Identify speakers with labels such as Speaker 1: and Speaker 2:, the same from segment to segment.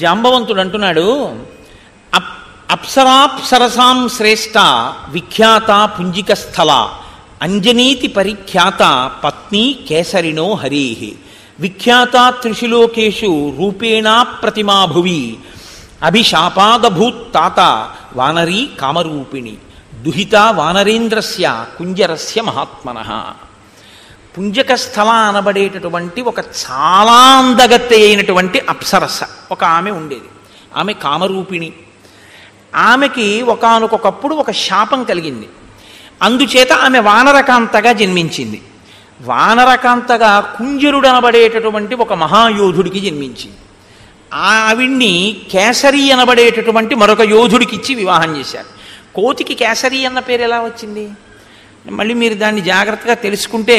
Speaker 1: జాంబవంతుడు అంటున్నాడు, అప్సరాప్సరసాం శ్రేష్ఠ విఖ్యాత పుంజిక స్థల అంజనీతి పరిఖ్యాత పత్ని కేసరిణో హరి విఖ్యాత త్రిశులోకేషు రూపేణా ప్రతిమా భువి అభిశాపాదభూత్ తాత వానరీ కామరూపిణి దుహిత వానరేంద్రస్య కుంజరస్య మహాత్మనః. పుంజక స్థల అనబడేటటువంటి ఒక చాలా అందగత్తె అయినటువంటి అప్సరస ఒక ఆమె ఉండేది. ఆమె కామరూపిణి. ఆమెకి ఒకానొకప్పుడు ఒక శాపం కలిగింది. అందుచేత ఆమె వానరకాంతగా జన్మించింది. వానరకాంతగా కుంజరుడు అనబడేటటువంటి ఒక మహాయోధుడికి జన్మించింది. ఆవిడ్ని కేసరి అనబడేటటువంటి మరొక యోధుడికి ఇచ్చి వివాహం చేశారు. కోతికి కేసరి అన్న పేరు ఎలా వచ్చింది? మళ్ళీ మీరు దాన్ని జాగ్రత్తగా తెలుసుకుంటే,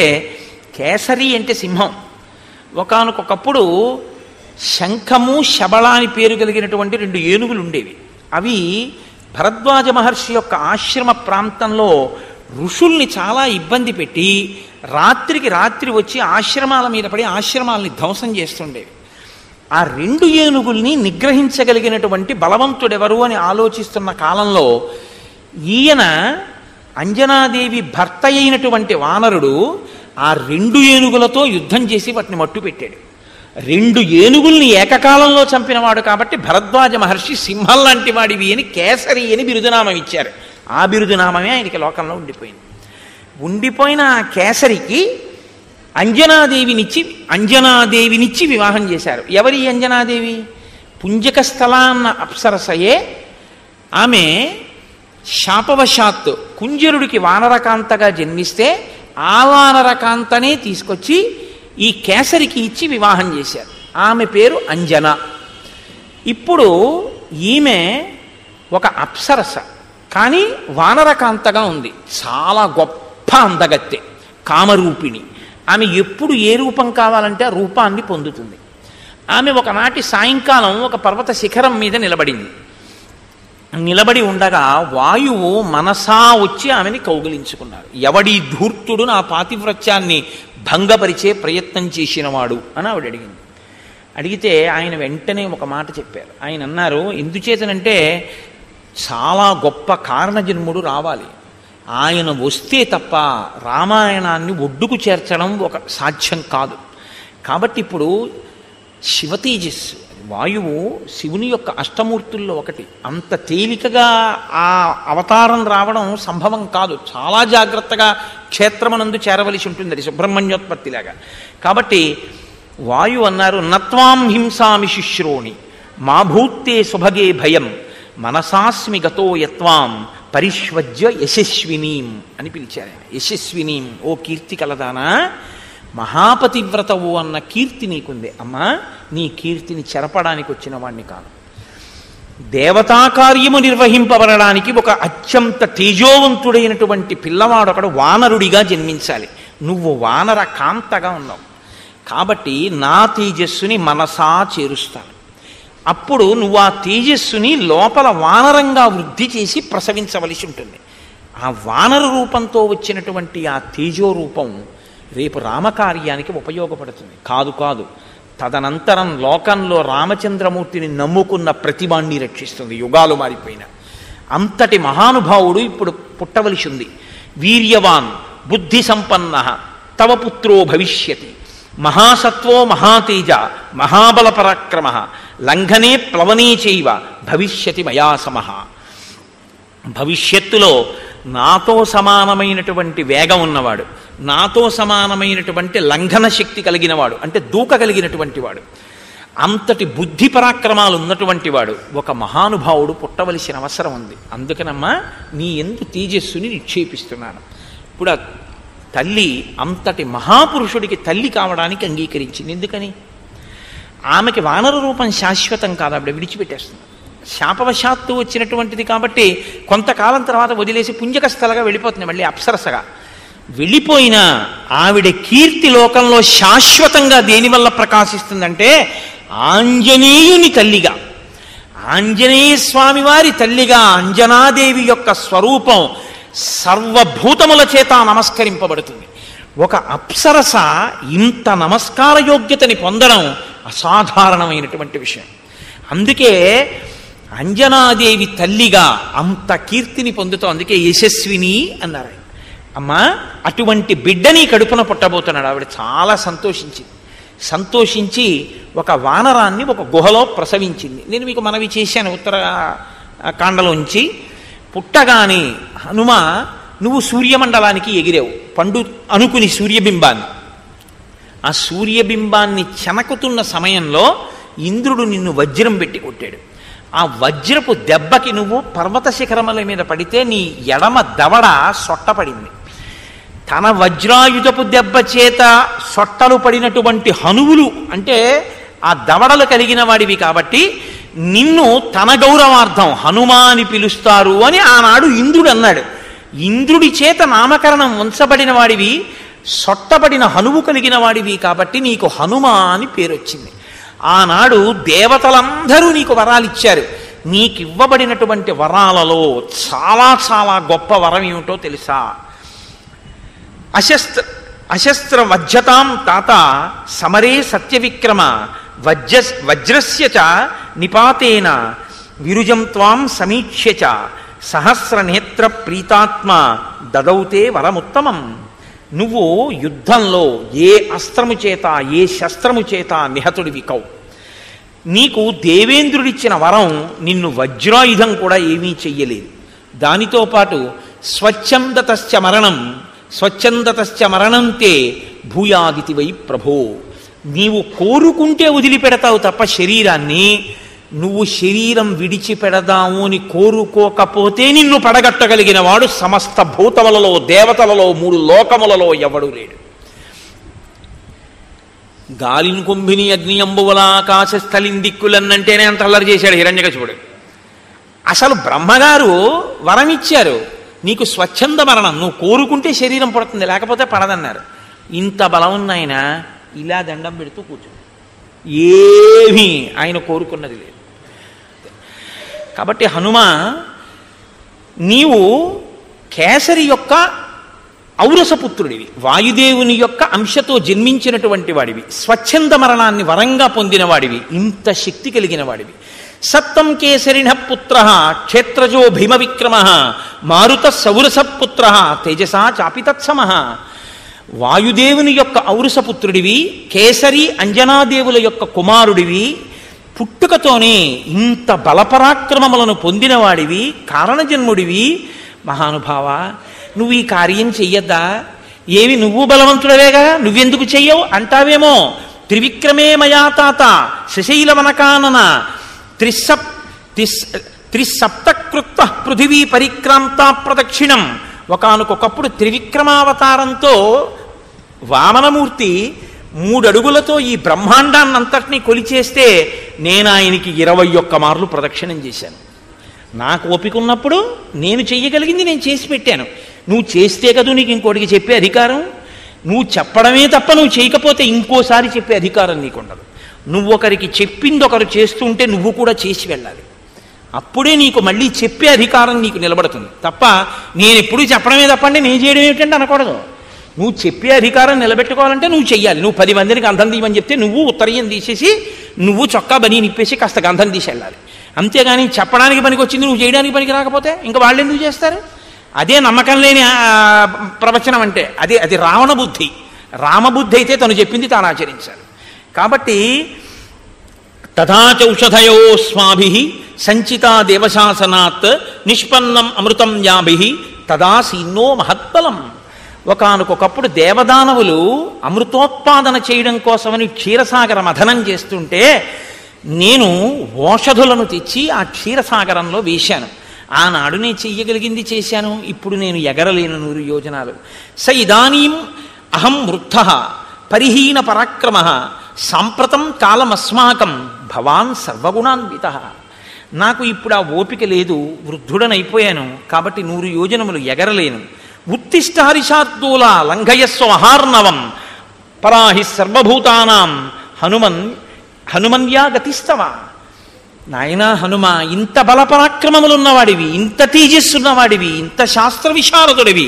Speaker 1: కేసరి అంటే సింహం. ఒకానొకప్పుడు శంఖము శబళ అని పేరు కలిగినటువంటి 2 ఏనుగులు ఉండేవి. అవి భరద్వాజ మహర్షి యొక్క ఆశ్రమ ప్రాంతంలో ఋషుల్ని చాలా ఇబ్బంది పెట్టి రాత్రికి రాత్రి వచ్చి ఆశ్రమాల మీద పడి ఆశ్రమాలని ధ్వంసం చేస్తుండేవి. ఆ 2 ఏనుగుల్ని నిగ్రహించగలిగినటువంటి బలవంతుడెవరు అని ఆలోచిస్తున్న కాలంలో ఈయన అంజనాదేవి భర్త అయినటువంటి వానరుడు ఆ 2 ఏనుగులతో యుద్ధం చేసి వాటిని మట్టు పెట్టాడు. 2 ఏనుగుల్ని ఏకకాలంలో చంపినవాడు కాబట్టి భరద్వాజ మహర్షి సింహం లాంటి వాడివి అని కేసరి అని బిరుదునామం ఇచ్చారు. ఆ బిరుదునామమే ఆయనకి లోకంలో ఉండిపోయింది. ఉండిపోయిన ఆ కేసరికి అంజనాదేవినిచ్చి వివాహం చేశారు. ఎవరి అంజనాదేవి? పుంజక స్థల అన్న అప్సరసయే. ఆమె శాపవశాత్తు కుంజరుడికి వానరకాంతగా జన్మిస్తే ఆ వానరకాంతనే తీసుకొచ్చి ఈ కేసరికి ఇచ్చి వివాహం చేశారు. ఆమె పేరు అంజన. ఇప్పుడు ఈమె ఒక అప్సరస, కానీ వానరకాంతగా ఉంది. చాలా గొప్ప అందగత్తె, కామరూపిణి. ఆమె ఎప్పుడు ఏ రూపం కావాలంటే ఆ రూపాన్ని పొందుతుంది. ఆమె ఒకనాటి సాయంకాలం ఒక పర్వత శిఖరం మీద నిలబడి ఉండగా వాయువు మనసా వచ్చి ఆమెని కౌగిలించుకున్నారు. ఎవడి ధూర్తుడు నా పాతివ్రత్యాన్ని భంగపరిచే ప్రయత్నం చేసినవాడు అని ఆవిడ అడిగింది. అడిగితే ఆయన వెంటనే ఒక మాట చెప్పారు. ఆయన అన్నారు, ఎందుచేతనంటే చాలా గొప్ప కారణజన్ముడు రావాలి. ఆయన వస్తే తప్ప రామాయణాన్ని ఒడ్డుకు చేర్చడం ఒక సాధ్యం కాదు. కాబట్టి ఇప్పుడు శివతేజస్సు, వాయువు శివుని యొక్క అష్టమూర్తుల్లో ఒకటి. అంత తేలికగా ఆ అవతారం రావడం సంభవం కాదు. చాలా జాగ్రత్తగా క్షేత్రమునందు చేరవలసి ఉంటుంది, అది సుబ్రహ్మణ్యోత్పత్తిలాగా. కాబట్టి వాయువు అన్నారు, నత్వాం హింసామి శుశ్రోణి మా భూత్తే సుభగే భయం మనసాస్మి గతో యత్వాం పరిష్వజ్య యశస్వినీం అని పిలిచారు ఆయన. యశస్వినీం, ఓ కీర్తి కలదానా, మహాపతివ్రతవు అన్న కీర్తి నీకుంది. అమ్మా, నీ కీర్తిని చెరపడానికి వచ్చిన వాణ్ణి కాదు. దేవతా కార్యము నిర్వహింపబడడానికి ఒక అత్యంత తేజోవంతుడైనటువంటి పిల్లవాడు ఒకడు వానరుడిగా జన్మించాలి. నువ్వు వానర కాంతగా ఉన్నావు కాబట్టి నా తేజస్సుని మనసా చేరుస్తాను. అప్పుడు నువ్వు ఆ తేజస్సుని లోపల వానరంగా వృద్ధి చేసి ప్రసవించవలసి ఉంటుంది. ఆ వానర రూపంతో వచ్చినటువంటి ఆ తేజోరూపం రేపు రామకార్యానికి ఉపయోగపడుతుంది. కాదు, తదనంతరం లోకంలో రామచంద్రమూర్తిని నమ్ముకున్న ప్రతివాణ్ణి రక్షిస్తుంది. యుగాలు మారిపోయిన అంతటి మహానుభావుడు ఇప్పుడు పుట్టవలసి ఉంది. వీర్యవాన్ బుద్ధి సంపన్న తవ పుత్రో భవిష్యతి మహాసత్వో మహాతేజ మహాబల పరాక్రమ లంఘనే ప్లవనే చైవ భవిష్యతి మయా సమః. భవిష్యత్తులో నాతో సమానమైనటువంటి వేగం ఉన్నవాడు, నాతో సమానమైనటువంటి లంఘన శక్తి కలిగినవాడు, అంటే దూకగలిగినటువంటి వాడు, అంతటి బుద్ధి పరాక్రమాలు ఉన్నటువంటి వాడు ఒక మహానుభావుడు పుట్టవలసిన అవసరం ఉంది. అందుకనమ్మా నీ యందు తేజస్సుని నిక్షేపిస్తున్నాను. ఇప్పుడు ఆ తల్లి అంతటి మహాపురుషుడికి తల్లి కావడానికి అంగీకరించింది. ఎందుకని? ఆమెకి వానర రూపం శాశ్వతం కాదు, ఆవిడ విడిచిపెట్టేస్తుంది. శాపవశాత్తు వచ్చినటువంటిది కాబట్టి కొంతకాలం తర్వాత వదిలేసి పుంజక స్థలగా వెళ్ళిపోతుంది. మళ్ళీ అప్సరసగా వెళ్ళిపోయినా ఆవిడ కీర్తి లోకంలో శాశ్వతంగా దేనివల్ల ప్రకాశిస్తుందంటే ఆంజనేయుని తల్లిగా, ఆంజనేయ స్వామి వారి తల్లిగా అంజనాదేవి యొక్క స్వరూపం సర్వభూతముల చేత నమస్కరింపబడుతుంది. ఒక అప్సరస ఇంత నమస్కార యోగ్యతని పొందడం అసాధారణమైనటువంటి విషయం. అందుకే అంజనాదేవి తల్లిగా అంత కీర్తిని పొందుతాం. అందుకే యశస్విని అన్నారు. అమ్మా అటువంటి బిడ్డని కడుపున పుట్టబోతున్నాడు. ఆవిడ చాలా సంతోషించి ఒక వానరాన్ని ఒక గుహలో ప్రసవించింది. నేను మీకు మనవి చేశాను ఉత్తరకాండలోంచి. పుట్టగానే హనుమ నువ్వు సూర్యమండలానికి ఎగిరావు పండు అనుకుని సూర్యబింబాన్ని. ఆ సూర్యబింబాన్ని చెనకుతున్న సమయంలో ఇంద్రుడు నిన్ను వజ్రం పెట్టి కొట్టాడు. ఆ వజ్రపు దెబ్బకి నువ్వు పర్వత శిఖరముల మీద పడితే నీ ఎడమ దవడ సొట్టపడింది. తన వజ్రాయుధపు దెబ్బ చేత సొట్టలు పడినటువంటి హనువులు అంటే ఆ దవడలు కలిగిన వాడివి కాబట్టి నిన్ను తన గౌరవార్థం హనుమా అని పిలుస్తారు అని ఆనాడు ఇంద్రుడు అన్నాడు. ఇంద్రుడి చేత నామకరణం ఉంచబడిన వాడివి, సొట్టబడిన హనువు కలిగిన వాడివి కాబట్టి నీకు హనుమ అని పేరు వచ్చింది. ఆనాడు దేవతలందరూ నీకు వరాలు ఇచ్చారు. నీకివ్వబడినటువంటి వరాలలో చాలా చాలా గొప్ప వరం ఏమిటో తెలుసా? అశస్త్ర వజ్రతాం తాత సమరే సత్యవిక్రమ వజ్రస్య చ నిపాతేన విరుజం త్వాం సమీక్ష్య చ సహస్రనేత్ర ప్రీతాత్మ దదౌతే వరముత్తమం. నువ్వు యుద్ధంలో ఏ అస్త్రము చేత ఏ శస్త్రము చేత నిహతుడివి కవు. నీకు దేవేంద్రుడిచ్చిన వరం నిన్ను వజ్రాయుధం కూడా ఏమీ చెయ్యలేదు. దానితో పాటు స్వచ్ఛందతశ్చ మరణంతే భూయాదితి వై ప్రభో. నీవు కోరుకుంటే వదిలిపెడతావు తప్ప శరీరాన్ని, నువ్వు శరీరం విడిచిపెడదాము అని కోరుకోకపోతే నిన్ను పడగట్టగలిగిన వాడు సమస్త భూతములలో దేవతలలో 3 లోకములలో ఎవడూ లేడు. గాలిని కుంభిని అగ్ని అంబువల ఆకాశ స్థలిందిక్కులన్నంటేనే అంత అల్లరి చేశాడు హిరణ్యకశిపుడు. అసలు బ్రహ్మగారు వరం ఇచ్చారు, నీకు స్వచ్ఛంద మరణం, నువ్వు కోరుకుంటే శరీరం పడుతుంది లేకపోతే పడదన్నారు. ఇంత బలం ఉన్నాయన ఇలా దండం పెడుతూ కూర్చుంది. ఏమీ ఆయన కోరుకున్నది లేదు. కాబట్టి హనుమ నీవు కేసరి యొక్క ఔరసపుత్రుడివి, వాయుదేవుని యొక్క అంశతో జన్మించినటువంటి వాడివి, స్వచ్ఛంద మరణాన్ని వరంగా పొందిన వాడివి, ఇంత శక్తి కలిగిన వాడివి. సప్తం కేసరిణ పుత్ర క్షేత్రజో భీమ విక్రమ మారుత సౌరస పుత్ర తేజసా చాపితత్సమ. వాయుదేవుని యొక్క ఔరసపుత్రుడివి, కేసరి అంజనాదేవుల యొక్క కుమారుడివి, పుట్టుకతోనే ఇంత బలపరాక్రమములను పొందినవాడివి, కారణజన్ముడివి. మహానుభావ నువ్వు ఈ కార్యం చెయ్యద్దా? ఏవి నువ్వు బలవంతుడవేగా, నువ్వెందుకు చెయ్యవు అంటావేమో. త్రివిక్రమే మయా తాత శశైలవనకానన త్రిసప్తకృత్వ పృథివీ పరిక్రాంత ప్రదక్షిణం. ఒకానొకప్పుడు త్రివిక్రమావతారంతో వామనమూర్తి 3 అడుగులతో ఈ బ్రహ్మాండాన్నంతటినీ కొలిచేస్తే నేను ఆయనకి 21 మార్లు ప్రదక్షిణం చేశాను. నాకు ఓపిక ఉన్నప్పుడు నేను చెయ్యగలిగింది నేను చేసి పెట్టాను. నువ్వు చేస్తే కదా నీకు ఇంకోటికి చెప్పే అధికారం. నువ్వు చెప్పడమే తప్ప నువ్వు చేయకపోతే ఇంకోసారి చెప్పే అధికారం నీకు ఉండదు. నువ్వు ఒకరికి చెప్పింది ఒకరు చేస్తుంటే నువ్వు కూడా చేసి వెళ్ళాలి. అప్పుడే నీకు మళ్ళీ చెప్పే అధికారం నీకు నిలబడుతుంది తప్ప నేను ఎప్పుడూ చెప్పడమే తప్పండి నేను చేయడం ఏమిటంటే అనకూడదు. నువ్వు చెప్పే అధికారం నిలబెట్టుకోవాలంటే నువ్వు చెయ్యాలి. నువ్వు 10 మందిని గంధం తీయమని చెప్తే నువ్వు ఉత్తరీయం తీసేసి నువ్వు చొక్కా బనీ నిప్పేసి కాస్త గంధం తీసి వెళ్ళాలి. అంతేగాని చెప్పడానికి పనికి వచ్చింది నువ్వు చేయడానికి పనికి రాకపోతే ఇంకా వాళ్ళు ఎందుకు చేస్తారు? అదే నమ్మకం లేని ప్రవచనం అంటే అది రావణ బుద్ధి. రామబుద్ధి అయితే తను చెప్పింది తాను ఆచరించాలి. కాబట్టి తథాచౌషధయో స్వాభి సంచితా దేవశాసనాత్ నిష్పన్నం అమృతం యాభి తదాసీన్నో మహత్బలం. ఒకానొకప్పుడు దేవదానవులు అమృతోత్పాదన చేయడం కోసమని క్షీరసాగర మథనం చేస్తుంటే నేను ఓషధులను తెచ్చి ఆ క్షీరసాగరంలో వేశాను. ఆనాడు నేను చెయ్యగలిగింది చేశాను. ఇప్పుడు నేను ఎగరలేను 100 యోజనాలు. స ఇదానీం అహం వృద్ధ పరిహీన పరాక్రమ సాంప్రతం కాలమస్మాకం భవాన్ సర్వగుణాన్విత. నాకు ఇప్పుడు ఆ ఓపిక లేదు, వృద్ధుడనైపోయాను కాబట్టి 100 యోజనములు ఎగరలేను. ఉత్తిష్ట హరిషార్దూల లంఘయస్వ మహార్ణవం పరాహి సర్వభూతానాం హనుమన్యా గతిస్తవ. నాయనా హనుమ, ఇంత బలపరాక్రమములున్నవాడివి, ఇంత తేజస్సున్నవాడివి, ఇంత శాస్త్ర విశారదుడివి,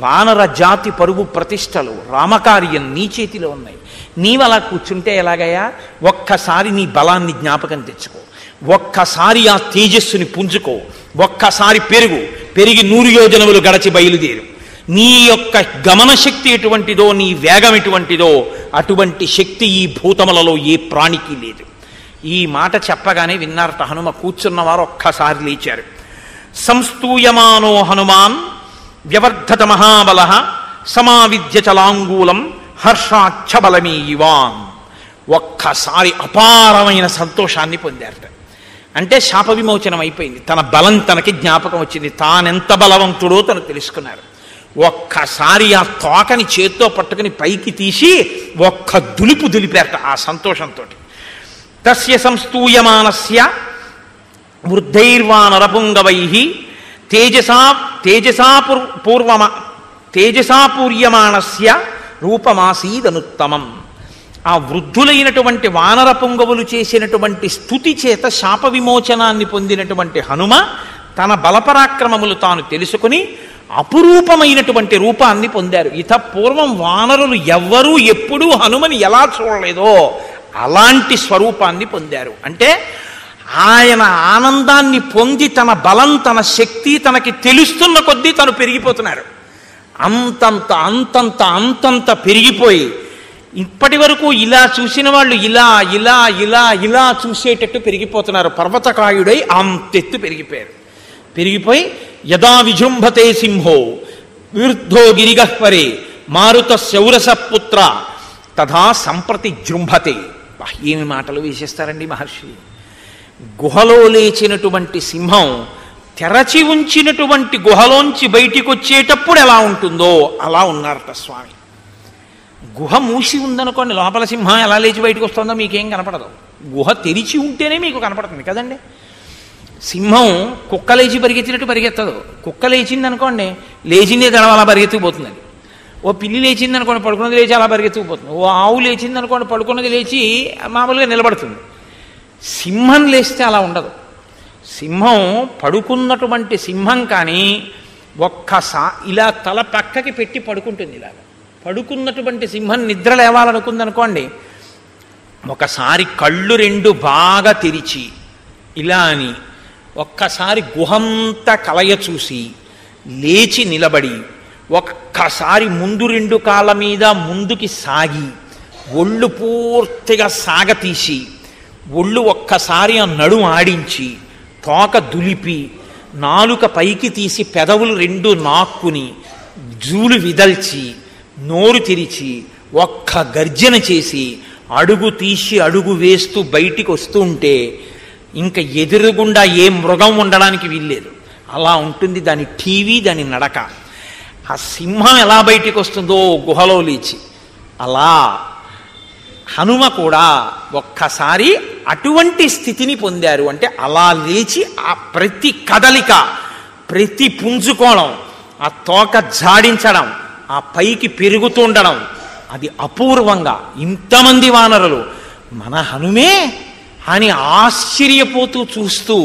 Speaker 1: వానర జాతి పరువు ప్రతిష్టలు రామకార్యం నీ చేతిలో ఉన్నాయి. నీవలా కూర్చుంటే ఎలాగయ్యా? ఒక్కసారి నీ బలాన్ని జ్ఞాపకం తెచ్చుకో. ఒక్కసారి ఆ తేజస్సుని పుంజుకో, ఒక్కసారి పెరిగి 100 యోజనములు గడచి బయలుదేరు. నీ యొక్క గమన శక్తి ఎటువంటిదో, నీ వేగం ఎటువంటిదో అటువంటి శక్తి ఈ భూతములలో ఏ ప్రాణికి లేదు. ఈ మాట చెప్పగానే విన్నారట హనుమ. కూర్చున్నవారు ఒక్కసారి లేచారు. సంస్తూయమానో హనుమాన్ వ్యవర్ధత మహాబల సమావిద్య చలాంగూలం హర్షాక్షబలమీ యువాన్. ఒక్కసారి అపారమైన సంతోషాన్ని పొందారట. అంటే శాప విమోచనం అయిపోయింది. తన బలం తనకి జ్ఞాపకం వచ్చింది. తానెంత బలవంతుడో తను తెలుసుకున్నారు. ఒక్కసారి ఆ తోకని చేత్తో పట్టుకుని పైకి తీసి ఒక్క దులిపారట ఆ సంతోషంతో. తస్య సంస్తూయమానస్య వృద్ధైర్వానరపుంగవై తేజసాపూర్యమాణస్య రూపమాసీదనుత్తమం. ఆ వృద్ధులైనటువంటి వానర పుంగవులు చేసినటువంటి స్తుతి చేత శాప విమోచనాన్ని పొందినటువంటి హనుమ తన బలపరాక్రమములు తాను తెలుసుకుని అపురూపమైనటువంటి రూపాన్ని పొందారు. ఇత పూర్వం వానరులు ఎవ్వరూ ఎప్పుడూ హనుమని ఎలా చూడలేదో అలాంటి స్వరూపాన్ని పొందారు. అంటే ఆయన ఆనందాన్ని పొంది తన బలం తన శక్తి తనకి తెలుస్తున్న కొద్దీ తను పెరిగిపోతున్నారు. అంతంత పెరిగిపోయి ఇప్పటి వరకు ఇలా చూసిన వాళ్ళు ఇలా ఇలా ఇలా ఇలా చూసేటట్టు పెరిగిపోతున్నారు. పర్వతకాయుడై అంతెత్తు పెరిగిపోయి యదా విజృంభతే సింహో విరుద్ధో గిరిగహ్వరే మారుత శౌరస పుత్ర తథా సంప్రతి జృంభతే. ఏమి మాటలు వేసేస్తారండి మహర్షి. గుహలో లేచినటువంటి సింహం తెరచి ఉంచినటువంటి గుహలోంచి బయటికి వచ్చేటప్పుడు ఎలా ఉంటుందో అలా ఉన్నారట స్వామి. గుహ మూసి ఉందనుకోండి, లోపల సింహం ఎలా లేచి బయటకు వస్తుందో మీకేం కనపడదు. గుహ తెరిచి ఉంటేనే మీకు కనపడుతుంది కదండి. సింహం కుక్క లేచి పరిగెత్తినట్టు పరిగెత్తదు. కుక్క లేచింది అనుకోండి, లేచిందే తడవ అలా పరిగెత్తుకుపోతుందండి. ఓ పిల్లి లేచింది అనుకోండి, పడుకున్నది లేచి అలా పరిగెత్తుకుపోతుంది. ఓ ఆవు లేచింది అనుకోండి, పడుకున్నది లేచి మామూలుగా నిలబడుతుంది. సింహం లేస్తే అలా ఉండదు. సింహం పడుకున్నటువంటి సింహం కానీ ఇలా తల పక్కకి పెట్టి పడుకుంటుంది. ఇలాగ పడుకున్నటువంటి సింహం నిద్ర లేవాలనుకుందనుకోండి, ఒకసారి కళ్ళు 2 బాగా తెరిచి ఇలా అని ఒక్కసారి గుహంతా కలయ చూసి లేచి నిలబడి ఒక్కసారి ముందు 2 కాళ్ళ మీద ముందుకి సాగి ఒళ్ళు పూర్తిగా సాగతీసి ఒళ్ళు ఒక్కసారి ఆ నడుము ఆడించి తోక దులిపి నాలుక పైకి తీసి పెదవులు 2 నాక్కుని జూలు విదల్చి నోరు తెరిచి ఒక్క గర్జన చేసి అడుగు తీసి అడుగు వేస్తూ బయటికి వస్తూ ఉంటే ఇంకా ఎదురుగుండా ఏ మృగం ఉండడానికి వీల్లేదు. అలా ఉంటుంది దాని టీవీ, దాని నడక. ఆ సింహం ఎలా బయటికి వస్తుందో గుహలో లేచి, అలా హనుమ కూడా ఒక్కసారి అటువంటి స్థితిని పొందారు. అంటే అలా లేచి ఆ ప్రతి కదలిక, ప్రతి పుంజుకోవడం, ఆ తోక జాడించడం, ఆ పైకి పెరుగుతుండడం, అది అపూర్వంగా ఇంతమంది వానరులు మన హనుమే అని ఆశ్చర్యపోతూ చూస్తూ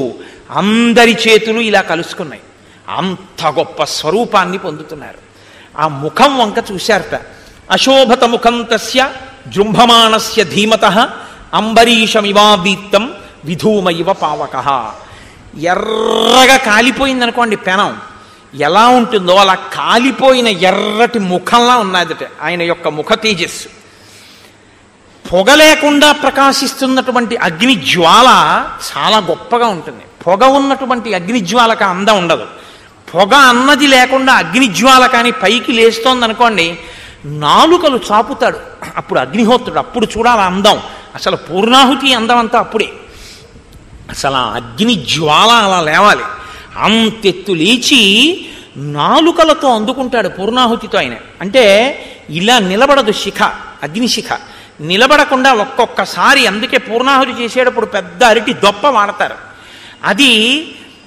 Speaker 1: అందరి చేతులు ఇలా కలుసుకున్నాయి. అంత గొప్ప స్వరూపాన్ని పొందుతున్నారు. ఆ ముఖం వంక చూశారట. అశోభత ముఖం తస్య జృంభమాణస్య ధీమతః అంబరీషమివాదీప్తం విధూమయివ పావకః. ఎర్రగా కాలిపోయిందనుకోండి పెనం, ఎలా ఉంటుందో అలా కాలిపోయిన ఎర్రటి ముఖంలా ఉన్నదట ఆయన యొక్క ముఖ తేజస్సు. పొగ లేకుండా ప్రకాశిస్తున్నటువంటి అగ్ని జ్వాల చాలా గొప్పగా ఉంటుంది. పొగ ఉన్నటువంటి అగ్ని జ్వాలకు అందం ఉండదు. పొగ అన్నది లేకుండా అగ్ని జ్వాల కానీ పైకి లేస్తోందనుకోండి, నాలుకలు చాపుతాడు అప్పుడు అగ్నిహోత్రుడు. అప్పుడు చూడాలి అందం. అసలు పూర్ణాహుతి అందం అంతా అప్పుడే. అసలు ఆ అగ్ని జ్వాల అలా లేవాలి. అంతెత్తు లేచి నాలుకలతో అందుకుంటాడు పూర్ణాహుతితో ఆయన. అంటే ఇలా నిలబడదు శిఖ, అగ్నిశిఖ నిలబడకుండా ఒక్కొక్కసారి. అందుకే పూర్ణాహుతి చేసేటప్పుడు పెద్ద అరటి దొప్ప వాడతారు. అది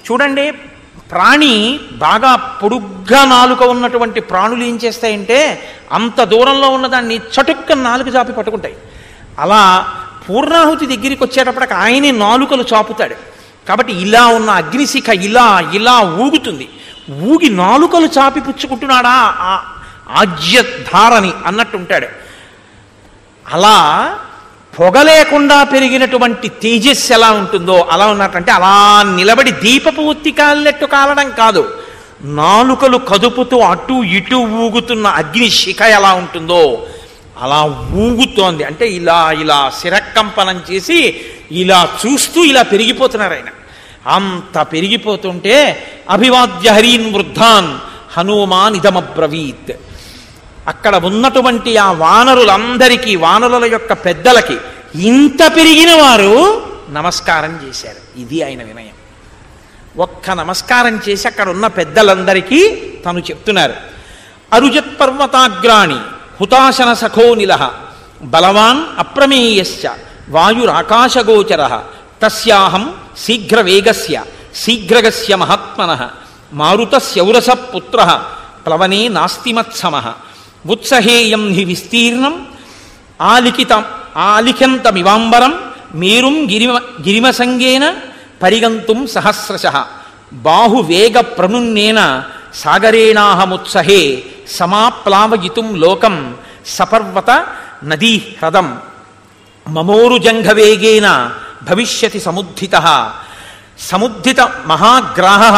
Speaker 1: చూడండి, ప్రాణి బాగా పొడుగ్గా నాలుక ఉన్నటువంటి ప్రాణులు ఏం చేస్తాయంటే అంత దూరంలో ఉన్నదాన్ని చటుక్కని నాలుక చాపి పట్టుకుంటాయి. అలా పూర్ణాహుతి దగ్గరికి వచ్చేటప్పటికి ఆయనే నాలుకలు చాపుతాడు. కాబట్టి ఇలా ఉన్న అగ్నిశిఖ ఇలా ఇలా ఊగుతుంది. ఊగి నాలుకలు చాపి పుచ్చుకుంటున్నాడా ఆ ఆజ్యధారని అన్నట్టుంటాడు. అలా పొగ లేకుండా పెరిగినటువంటి తేజస్సు ఎలా ఉంటుందో అలా ఉన్నట్టంటే అలా నిలబడి దీపపు ఒత్తి కాలినట్టు కాలడం కాదు, నాలుకలు కదుపుతూ అటు ఇటు ఊగుతున్న అగ్ని శిఖ ఎలా ఉంటుందో అలా ఊగుతోంది. అంటే ఇలా ఇలా శిరకంపనం చేసి ఇలా చూస్తూ ఇలా పెరిగిపోతున్నారు ఆయన. అంత పెరిగిపోతుంటే అభివాద్య హరీన్ వృద్ధాన్ హనుమాన్ ఇదమబ్రవీత్. అక్కడ ఉన్నటువంటి ఆ వానరులందరికీ, వానరుల యొక్క పెద్దలకి ఇంత పెరిగిన వారు నమస్కారం చేశారు. ఇది ఆయన వినయం. ఒక్క నమస్కారం చేసి అక్కడ ఉన్న పెద్దలందరికీ తను చెప్తున్నారు. అరుజత్ పర్వతాగ్రాణి హుతాశన సఖోనిలః బలవాన్ అప్రమేయశ్చ వాయురాకాశగోచరః తస్యాహం శీఘ్రవేగస్య శీఘ్రగస్య మహాత్మనః మారుతస్యౌరస పుత్రః ప్లవనే నాస్తి మత్సమః ఉత్సహేయం హి విస్తీర్ణం ఆలిఖంతమివాంబరం మేరుం గిరిమసంగేన పరిగంతుం సహస్రశః బాహువేగ ప్రనున్నేన సాగరేణాహముత్సహే సమాప్లావయితుం లోకం సపర్వత నదీ హ్రదం మమోరుజంఘవేగేన భవిష్యతి సముద్ధితః సముద్ధిత మహాగ్రాహః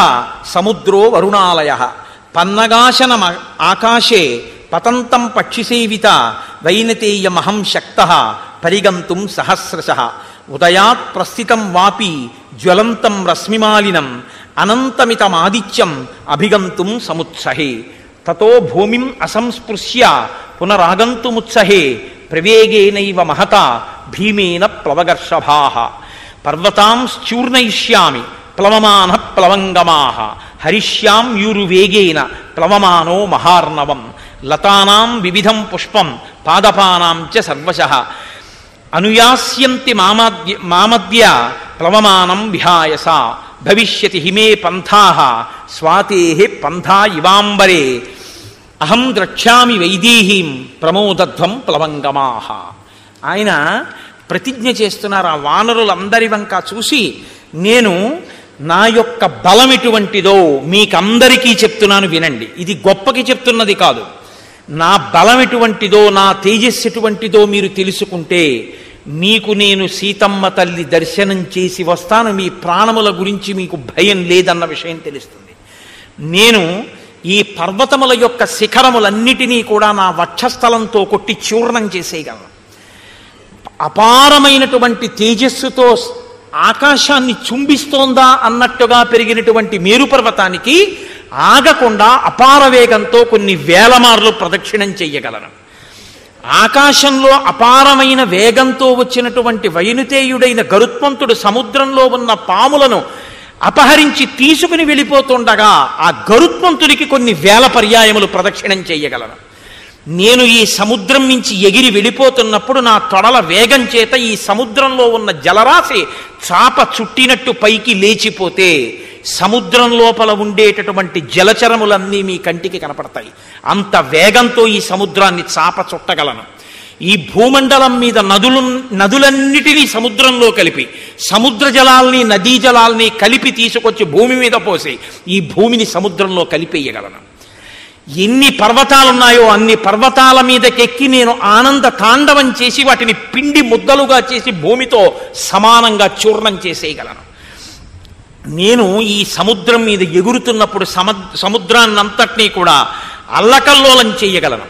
Speaker 1: సముద్రో వరుణాలయః పన్నగాశన ఆకాశే పతంతం పక్షిసేవిత వైనతేయమహం శక్తః పరిగంతుం సహస్రశః ఉదయాత్ ప్రస్థితం వాపి జ్వలంతం రశ్మిమాలినం అనంతమితమాదిత్యం అభిగంతుం సముత్సహే తతో భూమిం అసంస్పృశ్య పునరాగంతుముత్సహే ప్రవేగేనైవ మహత భీమేన ప్లవగర్షభాః పర్వతాంశ్చూర్ణయిష్యామి ప్లవమాన ప్లవంగమాః హరిష్యాం యూరువేగేన ప్లవమానో మహార్ణవం లతానాం వివిధం పుష్పం పాదపానాం చ సర్వశః అనుయాస్యంతి మామద్య ప్లవమానం విహాయస భవిష్యతి హిమే పంథాః స్వాతేః పంథా ఇవాంబరే అహం ద్రక్ష్యామి వైదేహీం ప్రమోదధ్వం ప్లవంగమాః. ఆయన ప్రతిజ్ఞ చేస్తున్నారు. ఆ వానరులందరి వంక చూసి, నేను నా యొక్క బలం ఎటువంటిదో మీకందరికీ చెప్తున్నాను వినండి. ఇది గొప్పకి చెప్తున్నది కాదు. నా బలం ఎటువంటిదో, నా తేజస్సు ఎటువంటిదో మీరు తెలుసుకుంటే మీకు నేను సీతమ్మ తల్లి దర్శనం చేసి వస్తాను, మీ ప్రాణముల గురించి మీకు భయం లేదన్న విషయం తెలుస్తుంది. నేను ఈ పర్వతముల యొక్క శిఖరములన్నిటినీ కూడా నా వక్షస్థలంతో కొట్టి చూర్ణం చేసేయగలను. అపారమైనటువంటి తేజస్సుతో ఆకాశాన్ని చుంబిస్తోందా అన్నట్టుగా పెరిగినటువంటి మేరు పర్వతానికి ఆగకుండా అపార వేగంతో కొన్ని వేల మార్లు ప్రదక్షిణం చెయ్యగలను. ఆకాశంలో అపారమైన వేగంతో వచ్చినటువంటి వైనుతేయుడైన గరుత్మంతుడు సముద్రంలో ఉన్న పాములను అపహరించి తీసుకుని వెళ్ళిపోతుండగా ఆ గరుత్మంతుడికి కొన్ని వేల పర్యాయములు ప్రదక్షిణం చెయ్యగలను. నేను ఈ సముద్రం నుంచి ఎగిరి వెళ్ళిపోతున్నప్పుడు నా తొడల వేగం చేత ఈ సముద్రంలో ఉన్న జలరాశి చాప చుట్టినట్టు పైకి లేచిపోతే సముద్రం లోపల ఉండేటటువంటి జలచరములన్నీ మీ కంటికి కనపడతాయి. అంత వేగంతో ఈ సముద్రాన్ని చాప చుట్టగలను. ఈ భూమండలం మీద నదులన్నిటినీ సముద్రంలో కలిపి, సముద్ర జలాల్ని నదీ జలాల్ని కలిపి తీసుకొచ్చి భూమి మీద పోసి ఈ భూమిని సముద్రంలో కలిపేయగలను. ఎన్ని పర్వతాలున్నాయో అన్ని పర్వతాల మీదకెక్కి నేను ఆనంద తాండవం చేసి వాటిని పిండి ముద్దలుగా చేసి భూమితో సమానంగా చూర్ణం చేసేయగలను. నేను ఈ సముద్రం మీద ఎగురుతున్నప్పుడు సముద్రాన్నంతటినీ కూడా అల్లకల్లోలం చేయగలను.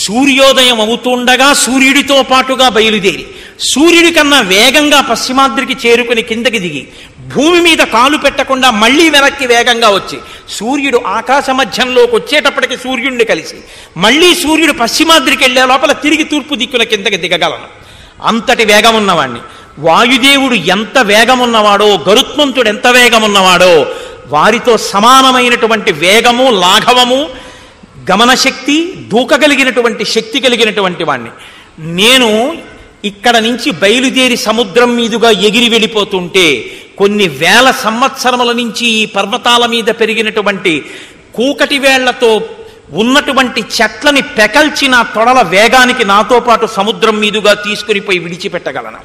Speaker 1: సూర్యోదయం అవుతుండగా సూర్యుడితో పాటుగా బయలుదేరి సూర్యుడి కన్నా వేగంగా పశ్చిమాద్రికి చేరుకుని కిందకి దిగి భూమి మీద కాలు పెట్టకుండా మళ్ళీ వెనక్కి వేగంగా వచ్చి సూర్యుడు ఆకాశ మధ్యంలోకి వచ్చేటప్పటికి సూర్యుడిని కలిసి మళ్ళీ సూర్యుడు పశ్చిమాద్రికి వెళ్ళే లోపల తిరిగి తూర్పు దిక్కున కిందకి దిగగలను. అంతటి వేగం ఉన్నవాణ్ణి. వాయుదేవుడు ఎంత వేగమున్నవాడో, గరుత్మంతుడు ఎంత వేగమున్నవాడో వారితో సమానమైనటువంటి వేగము, లాఘవము, గమనశక్తి, దూకగలిగినటువంటి శక్తి కలిగినటువంటి వాణ్ణి. నేను ఇక్కడ నుంచి బయలుదేరి సముద్రం మీదుగా ఎగిరి వెళ్ళిపోతుంటే కొన్ని వేల సంవత్సరముల నుంచి ఈ పర్వతాల మీద పెరిగినటువంటి కూకటి వేళ్లతో ఉన్నటువంటి చెట్లని పెకల్చి నా తొడల వేగానికి నాతో పాటు సముద్రం మీదుగా తీసుకుని పోయి విడిచిపెట్టగలను.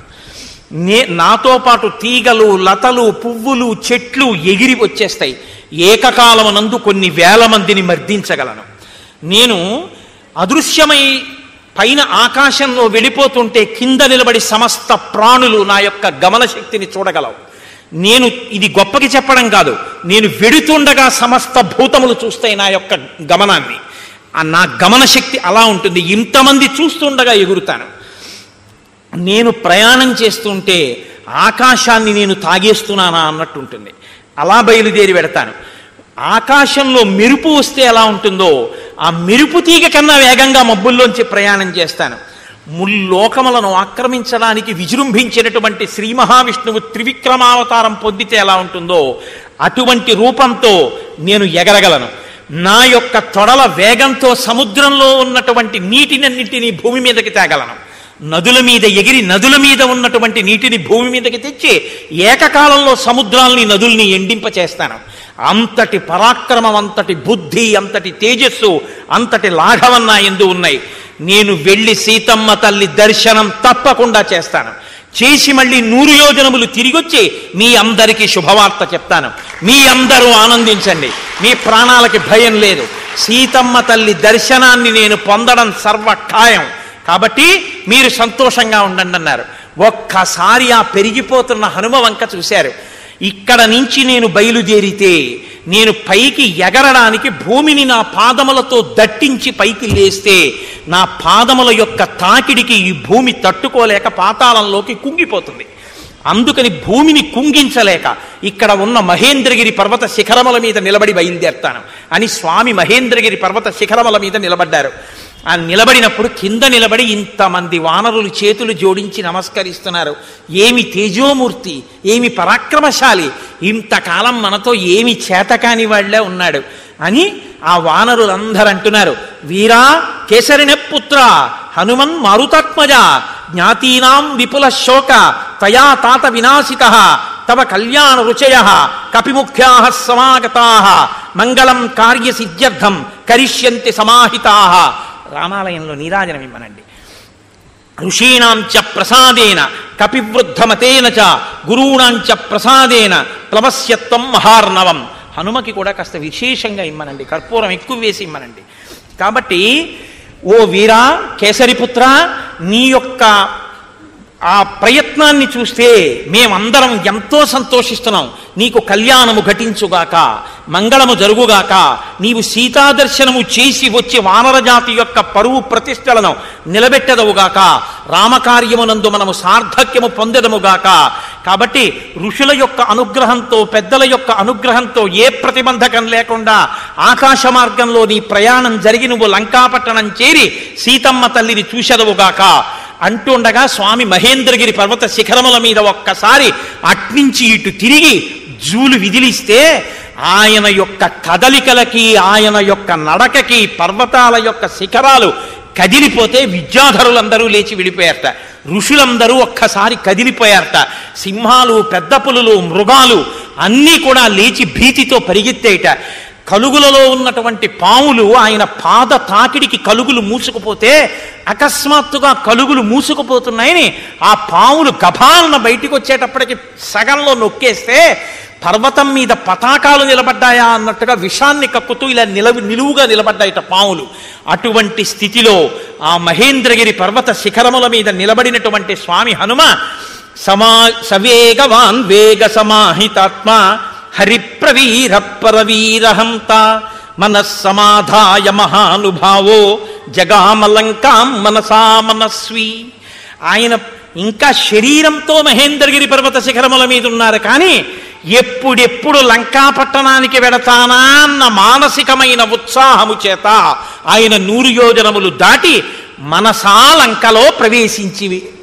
Speaker 1: నాతో పాటు తీగలు, లతలు, పువ్వులు, చెట్లు ఎగిరి వచ్చేస్తాయి. ఏకకాలమునందు కొన్ని వేల మందిని మర్దించగలను. నేను అదృశ్యమై పైన ఆకాశంలో వెళ్ళిపోతుంటే కింద నిలబడి సమస్త ప్రాణులు నా యొక్క గమన శక్తిని చూడగలవు. నేను ఇది గొప్పకి చెప్పడం కాదు, నేను వెడుతుండగా సమస్త భూతములు చూస్తాయి నా యొక్క గమనాన్ని. నా గమన శక్తి అలా ఉంటుంది. ఇంతమంది చూస్తుండగా ఎగురుతాను. నేను ప్రయాణం చేస్తుంటే ఆకాశాన్ని నేను తాగేస్తున్నానా అన్నట్టు ఉంటుంది. అలా బయలుదేరి వెడతాను. ఆకాశంలో మెరుపు వస్తే ఎలా ఉంటుందో ఆ మెరుపు తీగ కన్నా వేగంగా మబ్బుల్లోంచి ప్రయాణం చేస్తాను. ముల్లోకములను ఆక్రమించడానికి విజృంభించినటువంటి శ్రీ మహావిష్ణువు త్రివిక్రమావతారం పొందితే ఎలా ఉంటుందో అటువంటి రూపంతో నేను ఎగరగలను. నా యొక్క తొడల వేగంతో సముద్రంలో ఉన్నటువంటి నీటినన్నింటినీ భూమి మీదకి తేగలను. నదుల మీద ఎగిరి నదుల మీద ఉన్నటువంటి నీటిని భూమి మీదకి తెచ్చి ఏకకాలంలో సముద్రాల్ని నదుల్ని ఎండింపచేస్తాను. అంతటి పరాక్రమం, అంతటి బుద్ధి, అంతటి తేజస్సు, అంతటి లాఘవం నా యందు ఉన్నాయి. నేను వెళ్ళి సీతమ్మ తల్లి దర్శనం తప్పకుండా చేస్తాను. చేసి మళ్ళీ 100 యోజనములు తిరిగొచ్చి మీ అందరికీ శుభవార్త చెప్తాను. మీ అందరూ ఆనందించండి. మీ ప్రాణాలకి భయం లేదు. సీతమ్మ తల్లి దర్శనాన్ని నేను పొందడం సర్వఖాయం. కాబట్టి మీరు సంతోషంగా ఉండండి అన్నారు. ఒక్కసారి ఆ పెరిగిపోతున్న హనుమ వంక చూశారు. ఇక్కడ నుంచి నేను బయలుదేరితే నేను పైకి ఎగరడానికి భూమిని నా పాదములతో దట్టించి పైకి లేస్తే నా పాదముల యొక్క తాకిడికి ఈ భూమి తట్టుకోలేక పాతాళంలోకి కుంగిపోతుంది. అందుకని భూమిని కుంగించలేక ఇక్కడ ఉన్న మహేంద్రగిరి పర్వత శిఖరముల మీద నిలబడి బయలుదేరుతాను అని స్వామి మహేంద్రగిరి పర్వత శిఖరముల మీద నిలబడ్డారు. ఆ నిలబడినప్పుడు కింద నిలబడి ఇంతమంది వానరులు చేతులు జోడించి నమస్కరిస్తున్నారు. ఏమి తేజోమూర్తి, ఏమి పరాక్రమశాలి, ఇంతకాలం మనతో ఏమి చేతకాని వాళ్లే ఉన్నాడు అని ఆ వానరులందరూ అంటున్నారు. వీరా కేసరినపుత్ర హనుమన్ మారుతాత్మజ జ్ఞాతీనాం విపుల శోక తయా తాత వినాశిత తవ కళ్యాణ రుచయ కపిముఖ్యా సమాగతా మంగళం కార్యసిద్ధ్యర్థం కరిష్యంతి సమాహితా. రామాలయంలో నీరాజనం ఇమ్మనండి. ఋషీణాంచ ప్రసాదేన కపివృద్ధమతేన చ గురూణాంచ ప్రసాదేన ప్లవస్యత్వం మహార్ణవం. హనుమకి కూడా కాస్త విశేషంగా ఇమ్మనండి, కర్పూరం ఎక్కువ వేసి ఇమ్మనండి. కాబట్టి ఓ వీరా కేసరిపుత్ర, నీ యొక్క ఆ ప్రయత్నాన్ని చూస్తే మేమందరం ఎంతో సంతోషిస్తున్నాం. నీకు కళ్యాణము ఘటించుగాక, మంగళము జరుగుగాక. నీవు సీతాదర్శనము చేసి వచ్చి వానరజాతి యొక్క పరువు ప్రతిష్టలను నిలబెట్టదవుగాక. రామకార్యమునందు మనము సార్థక్యము పొందదముగాక. కాబట్టి ఋషుల యొక్క అనుగ్రహంతో, పెద్దల యొక్క అనుగ్రహంతో ఏ ప్రతిబంధకం లేకుండా ఆకాశ మార్గంలో నీ ప్రయాణం జరిగి నువ్వు లంకాపట్టణం చేరి సీతమ్మ తల్లిని చూసెదవుగాక అంటుండగా స్వామి మహేంద్రగిరి పర్వత శిఖరముల మీద ఒక్కసారి అట్నుంచి ఇటు తిరిగి జూలు విదిలిస్తే ఆయన యొక్క కదలికలకి, ఆయన యొక్క నడకకి పర్వతాల యొక్క శిఖరాలు కదిలిపోతే విద్యాధరులందరూ లేచి విడిపోయారట. ఋషులందరూ ఒక్కసారి కదిలిపోయారట. సింహాలు, పెద్ద పులులు, మృగాలు అన్నీ కూడా లేచి భీతితో పరిగెత్తేట. కలుగులలో ఉన్నటువంటి పాములు ఆయన పాద తాకిడికి కలుగులు మూసుకుపోతే అకస్మాత్తుగా కలుగులు మూసుకుపోతున్నాయని ఆ పాములు గభాలన బయటికి వచ్చేటప్పటికి సగంలో నొక్కేస్తే పర్వతం మీద పతాకాలు నిలబడ్డాయా అన్నట్టుగా విషాన్ని కక్కుతూ ఇలా నిలువుగా నిలబడ్డాయట పాములు. అటువంటి స్థితిలో ఆ మహేంద్రగిరి పర్వత శిఖరముల మీద నిలబడినటువంటి స్వామి హనుమ సవేగవాన్ వేగ సమాహితాత్మ హరిప్రవీర పరవీరహంత మనస్సమాధాయ మహానుభావో జగామలంకాం మనసా మనస్వి. ఆయన ఇంకా శరీరంతో మహేంద్రగిరి పర్వత శిఖరముల మీద ఉన్నారు, కానీ ఎప్పుడెప్పుడు లంకాపట్టణానికి వెడతానా అన్న మానసికమైన ఉత్సాహము చేత ఆయన 100 యోజనములు దాటి మనసా లంకలో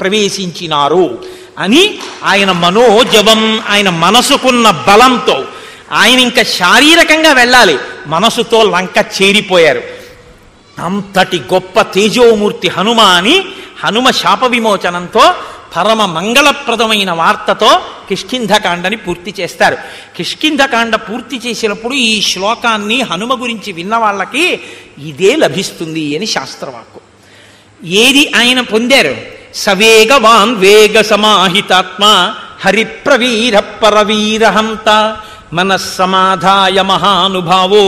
Speaker 1: ప్రవేశించినారు అని ఆయన మనోజవం, ఆయన మనసుకున్న బలంతో ఆయన ఇంకా శారీరకంగా వెళ్ళాలి, మనసుతో లంక చేరిపోయారు. అంతటి గొప్ప తేజోమూర్తి హనుమ అని హనుమ శాప విమోచనంతో పరమ మంగళప్రదమైన వార్తతో కిష్కింధకాండని పూర్తి చేస్తారు. కిష్కింధకాండ పూర్తి చేసినప్పుడు ఈ శ్లోకాన్ని హనుమ గురించి విన్న వాళ్ళకి ఇదే లభిస్తుంది అని శాస్త్రవాక్కు. ఏది ఆయన పొందారు? సవేగవాన్ వేగ సమాహితాత్మ హరిప్రవీర పరవీరహంత మనస్సమాధాయ మహానుభావో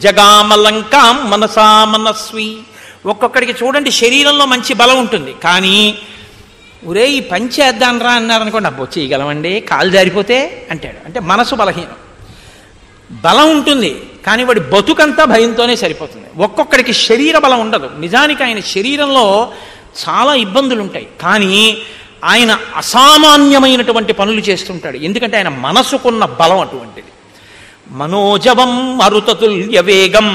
Speaker 1: జగామలంకాం మనసా మనస్వి. ఒక్కొక్కడికి చూడండి శరీరంలో మంచి బలం ఉంటుంది, కానీ ఒరే ఈ పని చేద్దాం రా అన్నారనుకోండి, అబ్బో చేయగలమండి కాలు జారిపోతే అంటాడు. అంటే మనసు బలహీనం. బలం ఉంటుంది కానీ వాడి బతుకంతా భయంతోనే సరిపోతుంది. ఒక్కొక్కడికి శరీర బలం ఉండదు. నిజానికి ఆయన శరీరంలో చాలా ఇబ్బందులు ఉంటాయి, కానీ ఆయన అసామాన్యమైనటువంటి పనులు చేస్తుంటాడు. ఎందుకంటే ఆయన మనసుకున్న బలం అటువంటిది. మనోజవం మరుతతుల్య వేగం.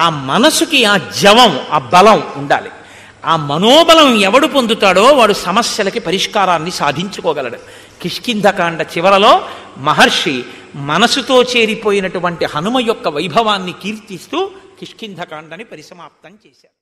Speaker 1: ఆ మనసుకి ఆ జవం, ఆ బలం ఉండాలి. ఆ మనోబలం ఎవడు పొందుతాడో వాడు సమస్యలకి పరిష్కారాన్ని సాధించుకోగలడు. కిష్కింధకాండ చివరలో మహర్షి మనసుతో చేరిపోయినటువంటి హనుమ యొక్క వైభవాన్ని కీర్తిస్తూ కిష్కింధకాండని పరిసమాప్తం చేశారు.